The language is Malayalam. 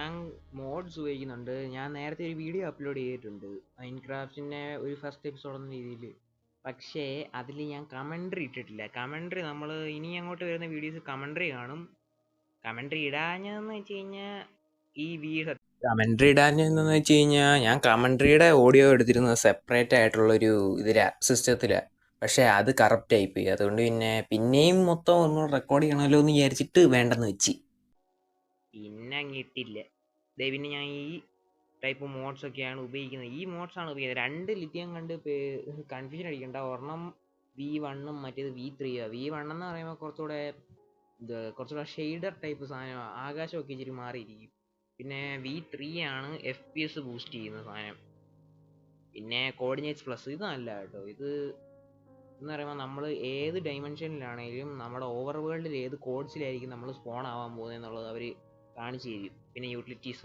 ഞാൻ മോഡ്സ് ഉപയോഗിക്കുന്നുണ്ട്. ഞാൻ നേരത്തെ ഒരു വീഡിയോ അപ്ലോഡ് ചെയ്തിട്ടുണ്ട് മൈൻക്രാഫ്റ്റിൻ്റെ ഒരു ഫസ്റ്റ് എപ്പിസോഡ് എന്ന രീതിയിൽ. പക്ഷേ അതിൽ ഞാൻ കമൻട്രി ഇട്ടിട്ടില്ല. കമൻട്രി നമ്മൾ ഇനി അങ്ങോട്ട് വരുന്ന വീഡിയോസ് കമൻട്രി കാണും. കമൻട്രി ഇടാഞ്ഞതെന്ന് വെച്ച് കഴിഞ്ഞാൽ ഈ വീഡിയോ കമൻട്രി ഇടാഞ്ഞതെന്ന് വെച്ച് കഴിഞ്ഞാൽ ഞാൻ കമൻട്രിയുടെ ഓഡിയോ എടുത്തിരുന്നത് സെപ്പറേറ്റ് ആയിട്ടുള്ളൊരു സിസ്റ്റത്തിലാണ്. പക്ഷേ അത് കറപ്റ്റ് ആയിപ്പോയി. അതുകൊണ്ട് പിന്നെയും മൊത്തം ഒന്ന് റെക്കോർഡ് ചെയ്യണമല്ലോ എന്ന് വിചാരിച്ചിട്ട് വേണ്ടെന്ന് വെച്ച്. പിന്നെ അങ്ങ് ഇട്ടില്ല. പിന്നെ ഞാൻ ഈ ടൈപ്പ് മോഡ്സ് ഒക്കെയാണ് ഉപയോഗിക്കുന്നത്. ഈ മോഡ്സാണ് ഉപയോഗിക്കുന്നത്. 2 ലിഥിയം കണ്ട് കൺഫ്യൂഷൻ അടിക്കണ്ട. ഒരെണ്ണം V1 മറ്റേത് V3. V1 എന്ന് പറയുമ്പോൾ കുറച്ചുകൂടെ ഷെയ്ഡർ ടൈപ്പ് സാധനമാണ്. ആകാശമൊക്കെ ഇച്ചിരി മാറിയിരിക്കും. പിന്നെ V3 ആണ് FPS ബൂസ്റ്റ് ചെയ്യുന്ന സാധനം. പിന്നെ കോർഡിനേറ്റ്സ് പ്ലസ് ഇത് നല്ല കേട്ടോ. ഇത് എന്ന് പറയുമ്പോൾ നമ്മൾ ഏത് ഡൈമെൻഷനിലാണെങ്കിലും നമ്മുടെ ഓവർ വേൾഡിൽ ഏത് കോഡ്സിലായിരിക്കും നമ്മൾ സ്പോൺ ആവാൻ പോകുന്നത് എന്നുള്ളത് അവർ കാണിച്ചു തരും. പിന്നെ യൂട്ടിലിറ്റീസ്